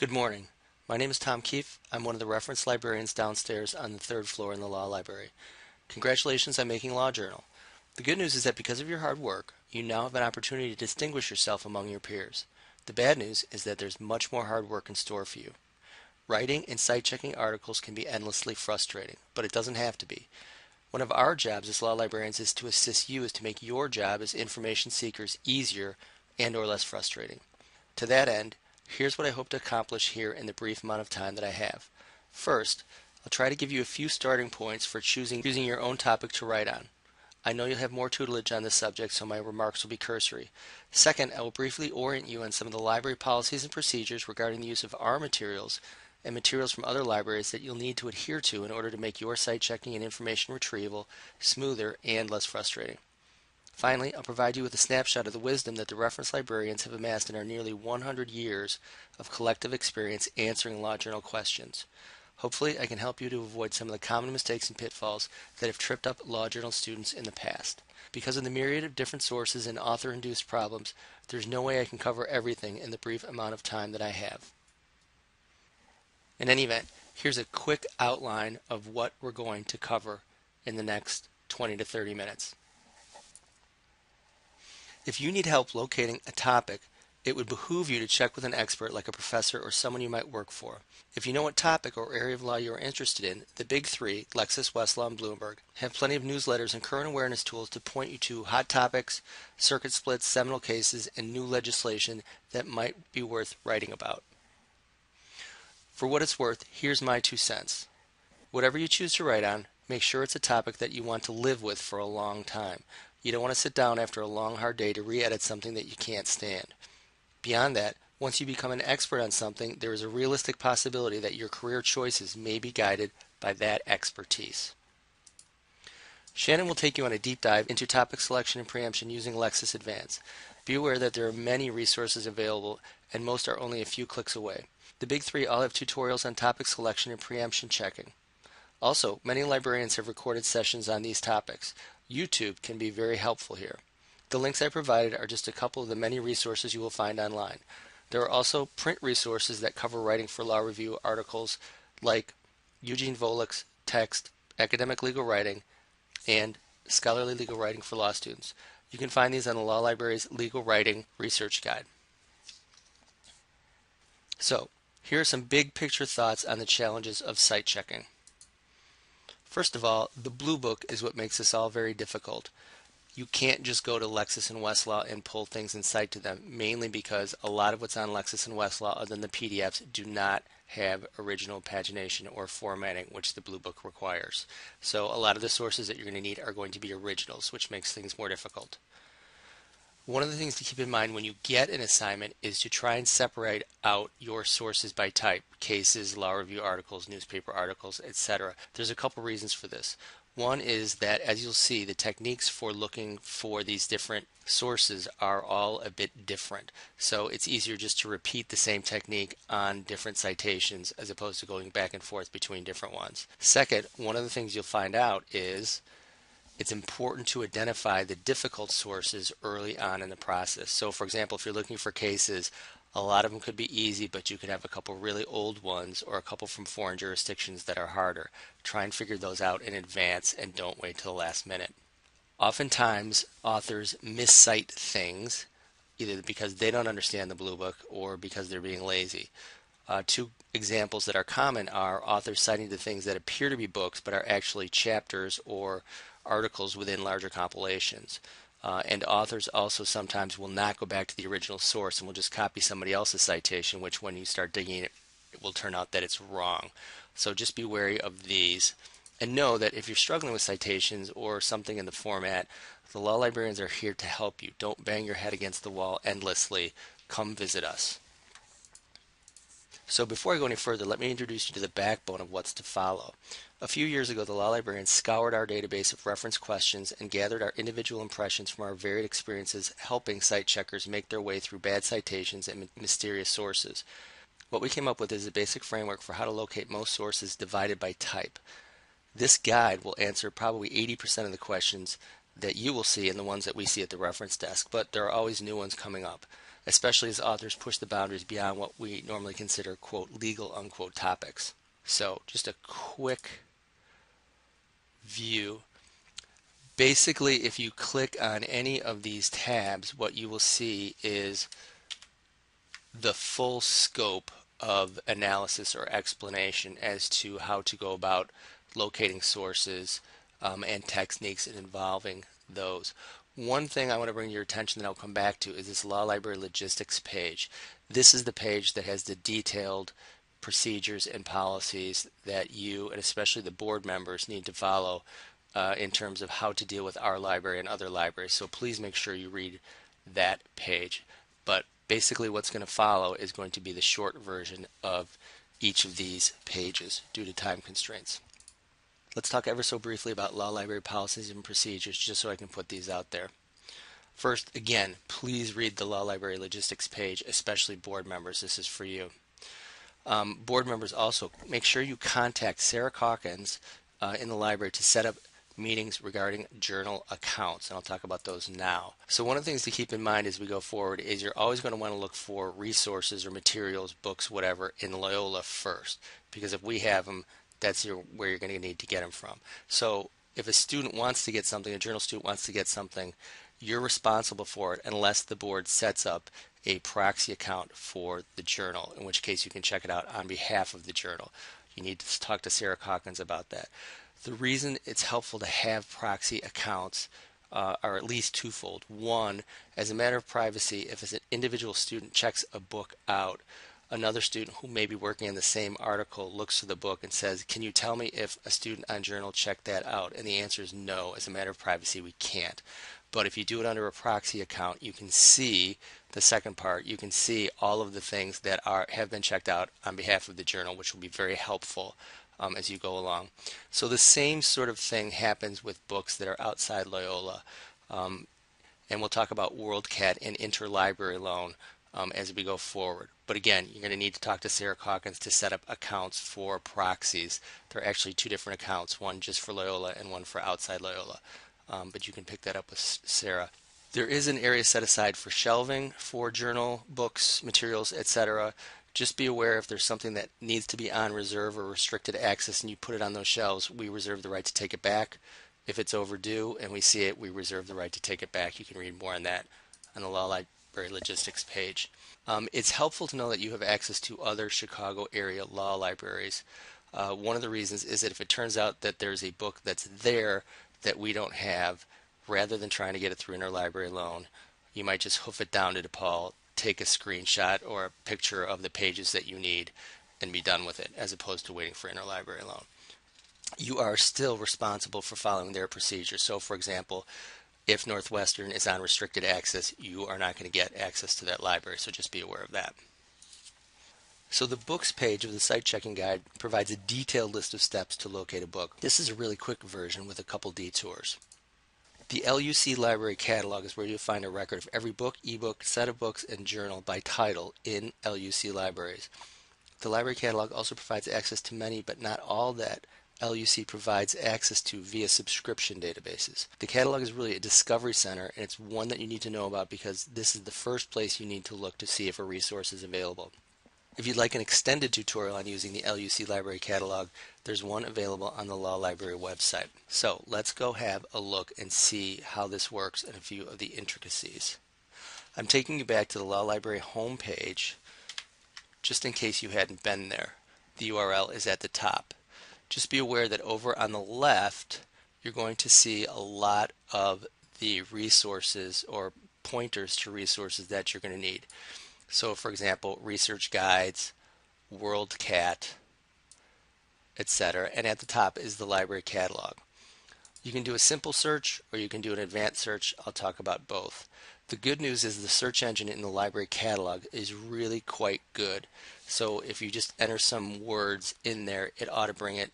Good morning. My name is Tom Keefe. I'm one of the reference librarians downstairs on the third floor in the law library. Congratulations on making Law Journal. The good news is that because of your hard work, you now have an opportunity to distinguish yourself among your peers. The bad news is that there's much more hard work in store for you. Writing and cite-checking articles can be endlessly frustrating, but it doesn't have to be. One of our jobs as law librarians is to assist you to make your job as information seekers easier and or less frustrating. To that end, here's what I hope to accomplish here in the brief amount of time that I have. First, I'll try to give you a few starting points for choosing your own topic to write on. I know you'll have more tutelage on this subject, so my remarks will be cursory. Second, I will briefly orient you on some of the library policies and procedures regarding the use of our materials and materials from other libraries that you'll need to adhere to in order to make your site checking and information retrieval smoother and less frustrating. Finally, I'll provide you with a snapshot of the wisdom that the reference librarians have amassed in our nearly 100 years of collective experience answering law journal questions. Hopefully, I can help you to avoid some of the common mistakes and pitfalls that have tripped up law journal students in the past. Because of the myriad of different sources and author-induced problems, there's no way I can cover everything in the brief amount of time that I have. In any event, here's a quick outline of what we're going to cover in the next 20 to 30 minutes. If you need help locating a topic, it would behoove you to check with an expert like a professor or someone you might work for. If you know what topic or area of law you are interested in, the big three, Lexis, Westlaw, and Bloomberg, have plenty of newsletters and current awareness tools to point you to hot topics, circuit splits, seminal cases, and new legislation that might be worth writing about. For what it's worth, here's my 2 cents. Whatever you choose to write on, make sure it's a topic that you want to live with for a long time. You don't want to sit down after a long, hard day to re-edit something that you can't stand. Beyond that, once you become an expert on something, there is a realistic possibility that your career choices may be guided by that expertise. Shannon will take you on a deep dive into topic selection and preemption using Lexis Advance. Be aware that there are many resources available and most are only a few clicks away. The big three all have tutorials on topic selection and preemption checking. Also, many librarians have recorded sessions on these topics. YouTube can be very helpful here. The links I provided are just a couple of the many resources you will find online. There are also print resources that cover writing for law review articles like Eugene Volek's Text, Academic Legal Writing, and Scholarly Legal Writing for Law Students. You can find these on the Law Library's Legal Writing Research Guide. So, here are some big picture thoughts on the challenges of site checking. First of all, the Blue Book is what makes this all very difficult. You can't just go to Lexis and Westlaw and pull things and cite to them, mainly because a lot of what's on Lexis and Westlaw, other than the PDFs, do not have original pagination or formatting, which the Blue Book requires. So a lot of the sources that you're going to need are going to be originals, which makes things more difficult. One of the things to keep in mind when you get an assignment is to try and separate out your sources by type, cases, law review articles, newspaper articles, etc. There's a couple reasons for this. One is that, as you'll see, the techniques for looking for these different sources are all a bit different. So it's easier just to repeat the same technique on different citations as opposed to going back and forth between different ones. Second, one of the things you'll find out is it's important to identify the difficult sources early on in the process. So for example, if you're looking for cases, a lot of them could be easy, but you could have a couple really old ones or a couple from foreign jurisdictions that are harder. Try and figure those out in advance and don't wait till the last minute. Oftentimes, authors miscite things, either because they don't understand the Blue Book or because they're being lazy. Two examples that are common are authors citing the things that appear to be books but are actually chapters or articles within larger compilations. And authors also sometimes will not go back to the original source and will just copy somebody else's citation, which when you start digging it will turn out that it's wrong. So just be wary of these. And know that if you're struggling with citations or something in the format, the law librarians are here to help you. Don't bang your head against the wall endlessly. Come visit us. So before I go any further, let me introduce you to the backbone of what's to follow. A few years ago, the law librarians scoured our database of reference questions and gathered our individual impressions from our varied experiences helping site checkers make their way through bad citations and mysterious sources. What we came up with is a basic framework for how to locate most sources divided by type. This guide will answer probably 80% of the questions that you will see and the ones that we see at the reference desk, but there are always new ones coming up. especially as authors push the boundaries beyond what we normally consider, quote, legal, unquote, topics. So just a quick view. Basically, if you click on any of these tabs, what you will see is the full scope of analysis or explanation as to how to go about locating sources and techniques involving those. One thing I want to bring to your attention that I'll come back to is this Law Library Logistics page. This is the page that has the detailed procedures and policies that you, and especially the board members, need to follow in terms of how to deal with our library and other libraries. So please make sure you read that page. But basically what's going to follow is going to be the short version of each of these pages due to time constraints. Let's talk ever so briefly about law library policies and procedures just so I can put these out there. First, again, please read the Law Library Logistics page, especially board members. This is for you. Board members also, make sure you contact Sarah Calkins in the library to set up meetings regarding journal accounts, and I'll talk about those now. So one of the things to keep in mind as we go forward is you're always going to want to look for resources or materials, books, whatever, in Loyola first, because if we have them, that's where you're going to need to get them from. So if a student wants to get something, a journal student wants to get something, you're responsible for it unless the board sets up a proxy account for the journal, in which case you can check it out on behalf of the journal. You need to talk to Sarah Calkins about that. The reason it's helpful to have proxy accounts are at least twofold. One, as a matter of privacy, if an individual student checks a book out, another student who may be working on the same article looks to the book and says, can you tell me if a student on journal checked that out? And the answer is no. As a matter of privacy, we can't. But if you do it under a proxy account, you can see the second part. You can see all of the things that have been checked out on behalf of the journal, which will be very helpful as you go along. So the same sort of thing happens with books that are outside Loyola. And we'll talk about WorldCat and interlibrary loan as we go forward. But again, you're going to need to talk to Sarah Calkins to set up accounts for proxies. There are actually two different accounts, one just for Loyola and one for outside Loyola. But you can pick that up with Sarah. There is an area set aside for shelving for journal, books, materials, etc. Just be aware if there's something that needs to be on reserve or restricted access and you put it on those shelves, we reserve the right to take it back. If it's overdue and we see it, we reserve the right to take it back. You can read more on that on the Law Library Logistics page. It's helpful to know that you have access to other Chicago area law libraries. One of the reasons is that if it turns out that there's a book that's there that we don't have, rather than trying to get it through interlibrary loan, you might just hoof it down to DePaul, take a screenshot or a picture of the pages that you need and be done with it, as opposed to waiting for interlibrary loan. You are still responsible for following their procedures. So for example, if Northwestern is on restricted access, you are not going to get access to that library, so just be aware of that. So the books page of the Cite-checking guide provides a detailed list of steps to locate a book. This is a really quick version with a couple detours. The LUC Library Catalog is where you'll find a record of every book, ebook, set of books, and journal by title in LUC libraries. The Library Catalog also provides access to many, but not all, that LUC provides access to via subscription databases. The catalog is really a discovery center, and it's one that you need to know about because this is the first place you need to look to see if a resource is available. If you'd like an extended tutorial on using the LUC Library Catalog, there's one available on the Law Library website. So let's go have a look and see how this works and a few of the intricacies. I'm taking you back to the Law Library homepage just in case you hadn't been there. The URL is at the top. Just be aware that over on the left you're going to see a lot of the resources or pointers to resources that you're going to need. So for example, research guides, WorldCat, etc. And at the top is the library catalog. You can do a simple search or you can do an advanced search. I'll talk about both. The good news is the search engine in the library catalog is really quite good. So if you just enter some words in there, it ought to bring it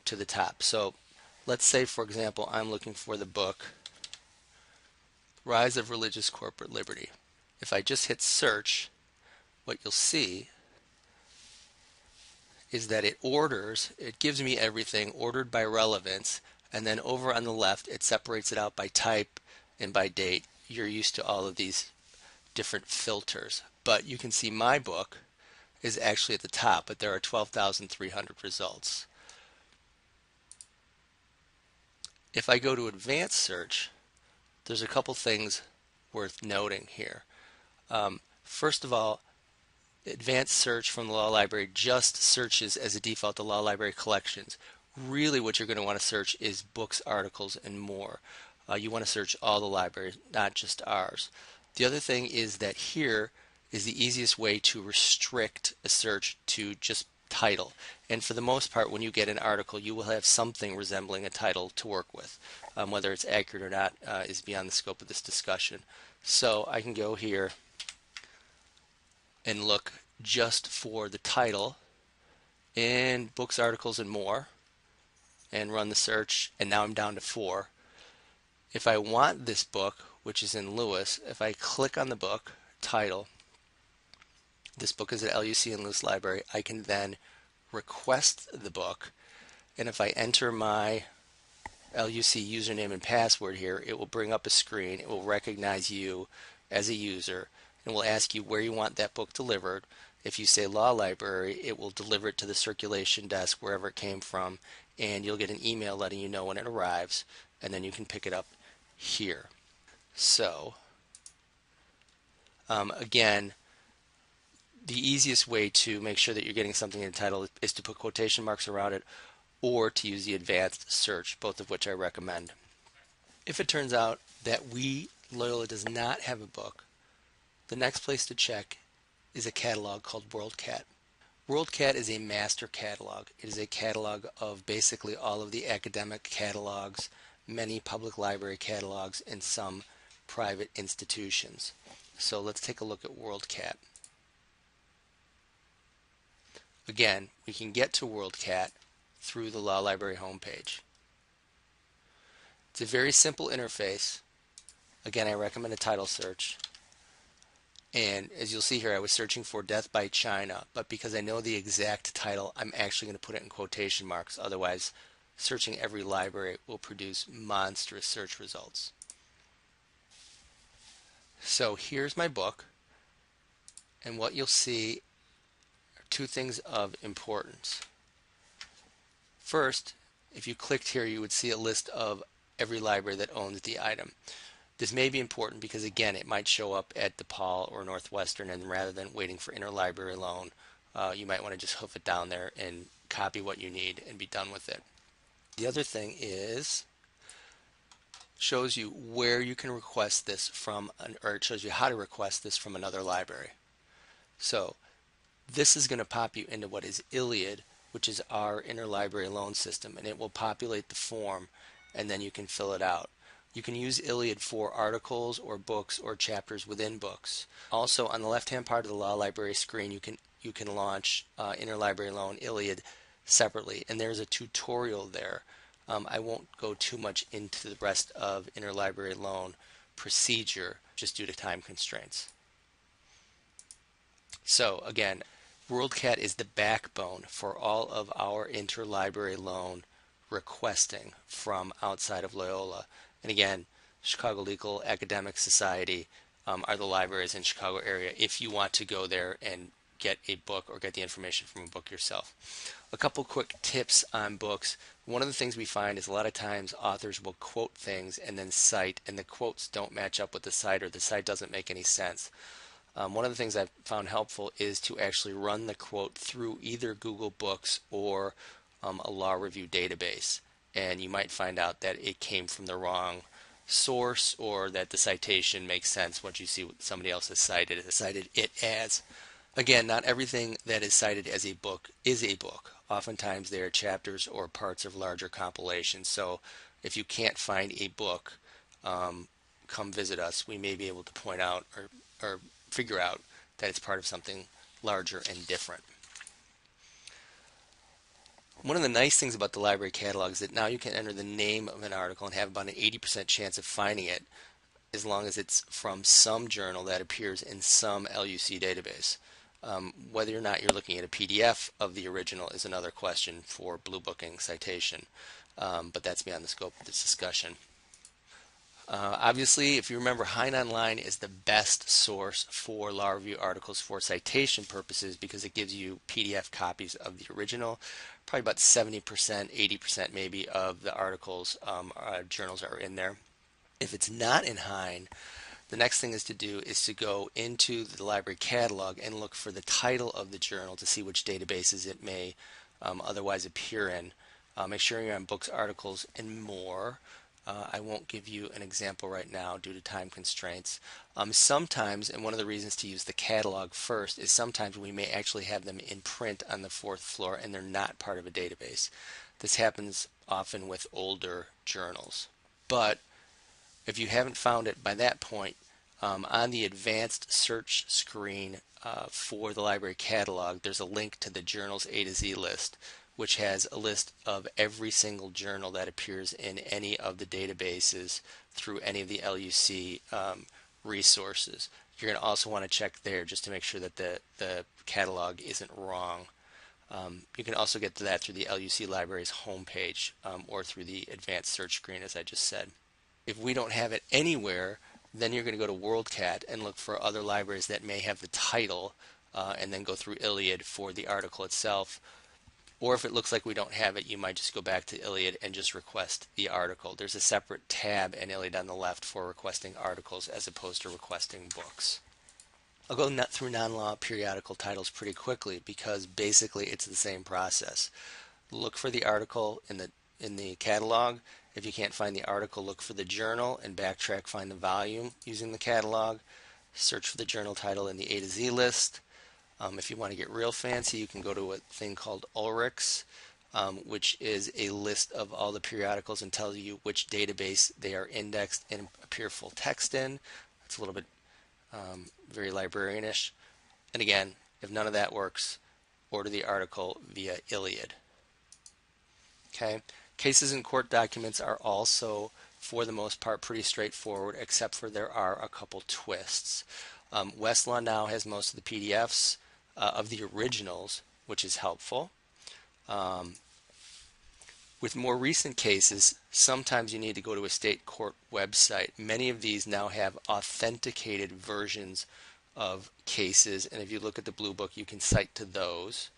to the top. So let's say, for example, I'm looking for the book Rise of Religious Corporate Liberty. If I just hit search, what you'll see is that it gives me everything ordered by relevance, and then over on the left it separates it out by type and by date. You're used to all of these different filters. But you can see my book is actually at the top, but there are 12,300 results. If I go to advanced search, there's a couple things worth noting here. First of all, advanced search from the law library just searches as a default the law library collections. Really what you're going to want to search is books, articles, and more. You want to search all the libraries, not just ours. The other thing is that here is the easiest way to restrict a search to just title. And for the most part, when you get an article, you will have something resembling a title to work with. Whether it's accurate or not is beyond the scope of this discussion. So I can go here and look just for the title and books, articles, and more, and run the search, and now I'm down to 4. If I want this book, which is in Lewis, if I click on the book title, this book is at LUC and Lewis Library, I can then request the book, and if I enter my LUC username and password here, it will bring up a screen. It will recognize you as a user and will ask you where you want that book delivered. If you say law library, it will deliver it to the circulation desk wherever it came from, and you'll get an email letting you know when it arrives, and then you can pick it up here. So again, the easiest way to make sure that you're getting something in the title is to put quotation marks around it, or to use the advanced search, both of which I recommend. If it turns out that Loyola does not have a book, the next place to check is a catalog called WorldCat. WorldCat is a master catalog. It is a catalog of basically all of the academic catalogs, many public library catalogs, and some private institutions. So let's take a look at WorldCat. Again, we can get to WorldCat through the Law Library homepage. It's a very simple interface. Again, I recommend a title search. And as you'll see here, I was searching for Death by China, but because I know the exact title, I'm actually going to put it in quotation marks. Otherwise, searching every library will produce monstrous search results. So here's my book, and what you'll see are two things of importance. First, if you clicked here, you would see a list of every library that owns the item. This may be important because, again, it might show up at DePaul or Northwestern, and rather than waiting for interlibrary loan, you might want to just hoof it down there and copy what you need and be done with it. The other thing is, shows you where you can request this from, or it shows you how to request this from another library. So this is going to pop you into what is Iliad, which is our interlibrary loan system, and it will populate the form, and then you can fill it out. You can use Iliad for articles or books or chapters within books. Also, on the left-hand part of the Law Library screen, you can launch interlibrary loan Iliad separately, and there's a tutorial there. I won't go too much into the rest of interlibrary loan procedure just due to time constraints. So again, WorldCat is the backbone for all of our interlibrary loan requesting from outside of Loyola. And again, Chicago Legal Academic Society are the libraries in Chicago area if you want to go there and get a book or get the information from a book yourself. A couple quick tips on books. One of the things we find is a lot of times authors will quote things and then cite, and the quotes don't match up with the cite, or the cite doesn't make any sense. One of the things I've found helpful is to actually run the quote through either Google Books or a law review database, and you might find out that it came from the wrong source, or that the citation makes sense once you see what somebody else has cited it as. Again, not everything that is cited as a book is a book. Oftentimes they are chapters or parts of larger compilations. So if you can't find a book, come visit us. We may be able to point out or figure out that it's part of something larger and different. One of the nice things about the library catalog is that now you can enter the name of an article and have about an 80% chance of finding it, as long as it's from some journal that appears in some LUC database. Whether or not you're looking at a PDF of the original is another question for Blue Booking citation, but that's beyond the scope of this discussion. Obviously, if you remember, Hein Online is the best source for law review articles for citation purposes because it gives you PDF copies of the original. Probably about 70%, 80% maybe of the articles, journals are in there. If it's not in Hein, the next thing is to go into the library catalog and look for the title of the journal to see which databases it may otherwise appear in. Make sure you're on books, articles, and more. I won't give you an example right now due to time constraints. Sometimes, and one of the reasons to use the catalog first is sometimes we may actually have them in print on the fourth floor and they're not part of a database. This happens often with older journals. But if you haven't found it by that point, on the advanced search screen for the library catalog, there's a link to the journals A to Z list, which has a list of every single journal that appears in any of the databases through any of the LUC resources. You're going to also want to check there just to make sure that the catalog isn't wrong. You can also get to that through the LUC Library's homepage or through the advanced search screen, as I just said. If we don't have it anywhere, then you're going to go to WorldCat and look for other libraries that may have the title and then go through Iliad for the article itself. Or if it looks like we don't have it, you might just go back to Iliad and just request the article. There's a separate tab in Iliad on the left for requesting articles as opposed to requesting books. I'll go through non-law periodical titles pretty quickly because basically it's the same process. Look for the article in the catalog. If you can't find the article, look for the journal and backtrack, find the volume using the catalog. Search for the journal title in the A to Z list. If you want to get real fancy, you can go to a thing called Ulrichs, which is a list of all the periodicals and tells you which database they are indexed and appear full text in. It's a little bit very librarianish. And again, if none of that works, order the article via Iliad. Okay. Cases and court documents are also, for the most part, pretty straightforward, except for there are a couple twists. Westlaw now has most of the PDFs of the originals, which is helpful. With more recent cases, sometimes you need to go to a state court website. Many of these now have authenticated versions of cases, and if you look at the Blue Book, you can cite to those.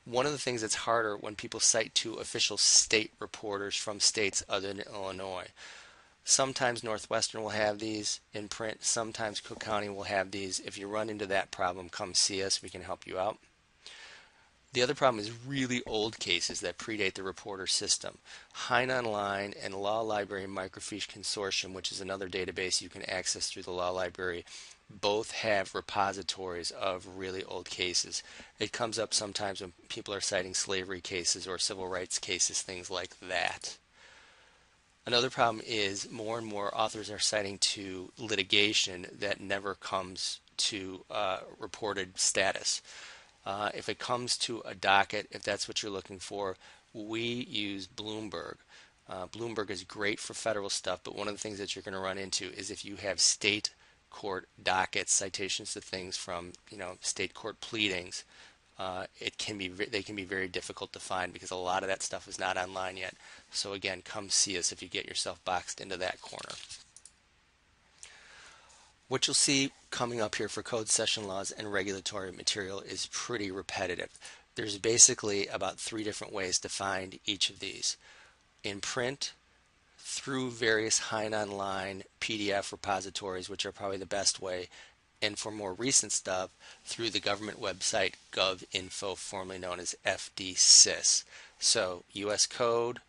One of the things that's harder when people cite to official state reporters from states other than Illinois. Sometimes Northwestern will have these in print, sometimes Cook County will have these. If you run into that problem, come see us, we can help you out. The other problem is really old cases that predate the reporter system. Hein Online and Law Library Microfiche Consortium, which is another database you can access through the Law Library, both have repositories of really old cases. It comes up sometimes when people are citing slavery cases or civil rights cases, things like that. Another problem is more and more authors are citing to litigation that never comes to reported status. If it comes to a docket, if that's what you're looking for, we use Bloomberg. Bloomberg is great for federal stuff, but one of the things that you're going to run into is if you have state court dockets, citations to things from state court pleadings, they can be very difficult to find because a lot of that stuff is not online yet. So again, come see us if you get yourself boxed into that corner. What you'll see coming up here for code, session laws, and regulatory material is pretty repetitive. There's basically about 3 different ways to find each of these. In print, through various Hein Online PDF repositories, which are probably the best way, and for more recent stuff, through the government website GovInfo, formerly known as FDsys. So US Code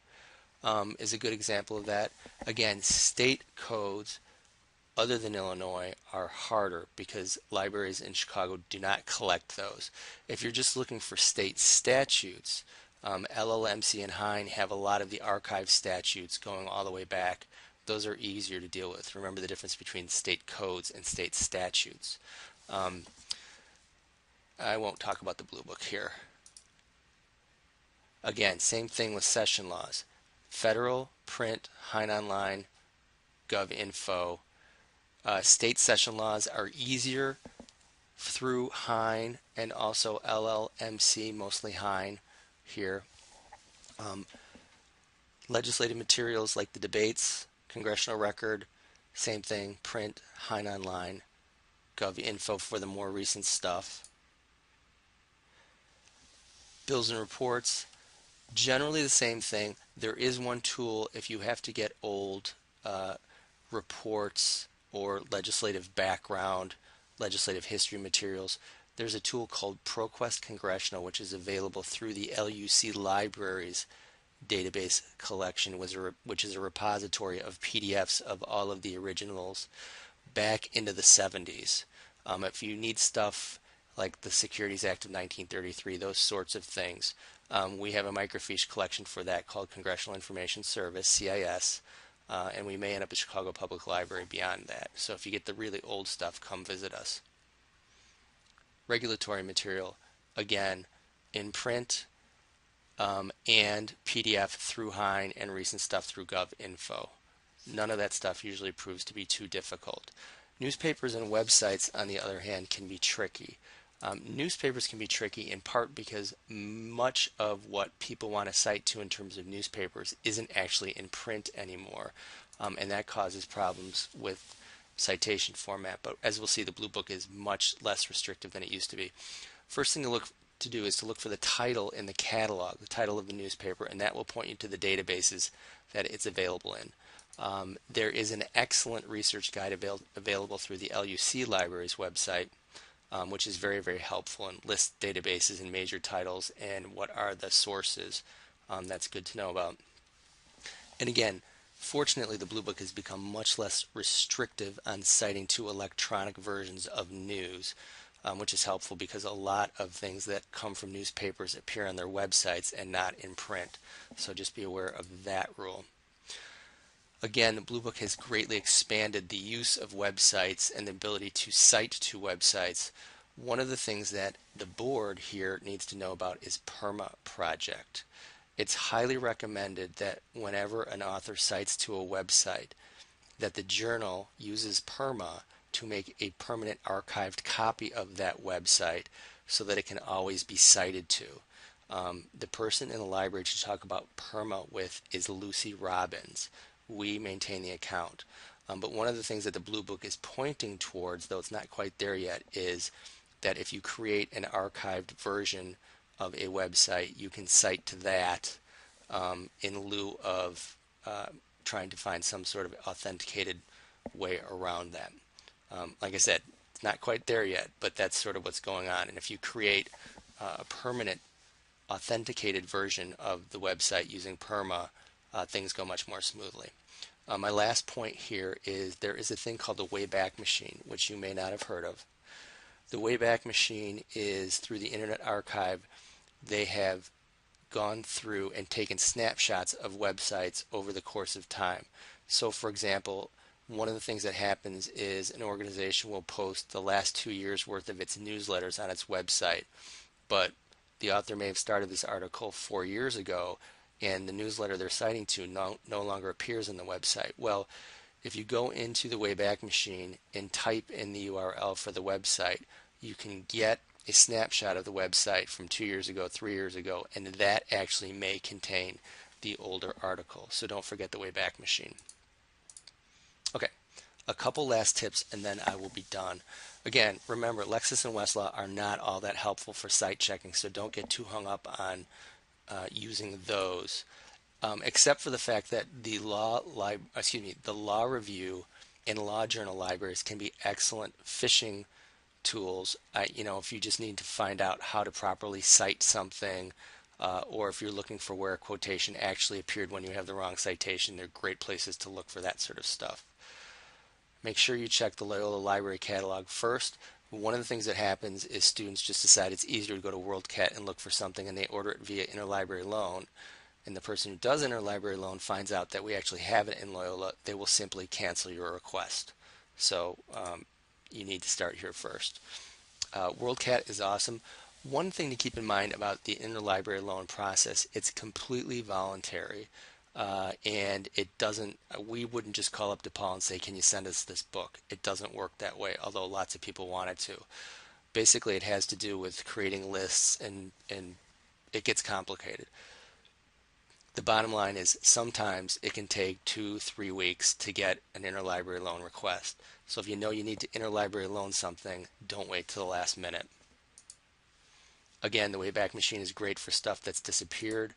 is a good example of that. Again, state codes other than Illinois are harder because libraries in Chicago do not collect those. If you're just looking for state statutes, LLMC and Hein have a lot of the archive statutes going all the way back. Those are easier to deal with. Remember the difference between state codes and state statutes. I won't talk about the Blue Book here. Again, same thing with session laws. Federal, print, Hein Online, GovInfo. State session laws are easier through Hein and also LLMC, mostly Hein here. Legislative materials like the debates Congressional Record, same thing, print, Hein Online, Gov Info for the more recent stuff. Bills and reports, generally the same thing. There is one tool if you have to get old reports or legislative background, legislative history materials. There's a tool called ProQuest Congressional, which is available through the LUC Libraries database collection, which is a repository of PDFs of all of the originals back into the 70s. If you need stuff like the Securities Act of 1933, those sorts of things, we have a microfiche collection for that called Congressional Information Service, CIS, and we may end up at Chicago Public Library beyond that. So if you get the really old stuff, come visit us. Regulatory material, again, in print and PDF through Hein and recent stuff through GovInfo. None of that stuff usually proves to be too difficult. Newspapers and websites, on the other hand, can be tricky. Newspapers can be tricky in part because much of what people want to cite to in terms of newspapers isn't actually in print anymore, and that causes problems with citation format. But as we'll see, the Blue Book is much less restrictive than it used to be. First thing to do is to look for the title in the catalog, the title of the newspaper, and that will point you to the databases that it's available in. There is an excellent research guide available through the LUC Libraries website, which is very, very helpful and lists databases and major titles and what are the sources. That's good to know about. And again, fortunately, the Blue Book has become much less restrictive on citing to electronic versions of news, which is helpful because a lot of things that come from newspapers appear on their websites and not in print. So just be aware of that rule. Again, the Blue Book has greatly expanded the use of websites and the ability to cite to websites. One of the things that the board here needs to know about is PERMA project. It's highly recommended that whenever an author cites to a website, that the journal uses PERMA to make a permanent archived copy of that website so that it can always be cited to. The person in the library to talk about PERMA with is Lucy Robbins. We maintain the account. But one of the things that the Blue Book is pointing towards, though it's not quite there yet, is that if you create an archived version of a website, you can cite to that in lieu of trying to find some sort of authenticated way around that. Like I said, it's not quite there yet, but that's sort of what's going on. And if you create a permanent authenticated version of the website using PERMA, things go much more smoothly. My last point here is there is a thing called the Wayback Machine, which you may not have heard of. The Wayback Machine is through the Internet Archive. They have gone through and taken snapshots of websites over the course of time. So for example, one of the things that happens is an organization will post the last 2 years worth of its newsletters on its website, but the author may have started this article 4 years ago and the newsletter they're citing to no longer appears on the website. Well, if you go into the Wayback Machine and type in the URL for the website, you can get a snapshot of the website from 2 years ago, 3 years ago, and that actually may contain the older article. So don't forget the Wayback Machine. Okay, a couple last tips and then I will be done. Again, remember, Lexis and Westlaw are not all that helpful for site checking, so don't get too hung up on using those, except for the fact that the law review and law journal libraries can be excellent fishing tools. If you just need to find out how to properly cite something, or if you're looking for where a quotation actually appeared when you have the wrong citation, they're great places to look for that sort of stuff. Make sure you check the Loyola Library Catalog first. One of the things that happens is students just decide it's easier to go to WorldCat and look for something, and they order it via interlibrary loan. And the person who does interlibrary loan finds out that we actually have it in Loyola, they will simply cancel your request. So you need to start here first. WorldCat is awesome. One thing to keep in mind about the interlibrary loan process, it's completely voluntary. And it doesn't, we wouldn't just call up DePaul and say, can you send us this book? It doesn't work that way, although lots of people want it to. Basically, it has to do with creating lists, and it gets complicated. The bottom line is sometimes it can take 2-3 weeks to get an interlibrary loan request. So if you know you need to interlibrary loan something, don't wait till the last minute. Again, the Wayback Machine is great for stuff that's disappeared.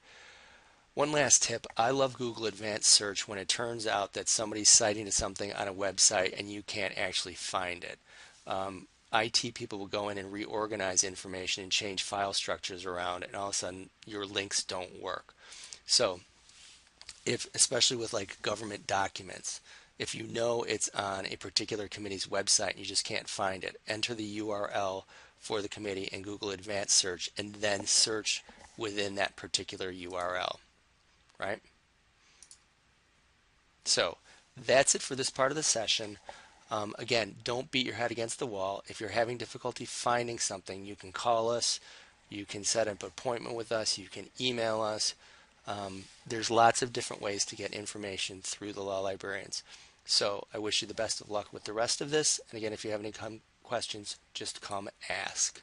One last tip, I love Google Advanced Search when it turns out that somebody's citing to something on a website and you can't actually find it. IT people will go in and reorganize information and change file structures around, and all of a sudden your links don't work. So if, especially with like government documents, if you know it's on a particular committee's website and you just can't find it, enter the URL for the committee in Google Advanced Search and then search within that particular URL, right? So that's it for this part of the session. Again, don't beat your head against the wall. If you're having difficulty finding something, you can call us, you can set up an appointment with us, you can email us. There's lots of different ways to get information through the law librarians. So I wish you the best of luck with the rest of this. And again, if you have any questions, just come ask.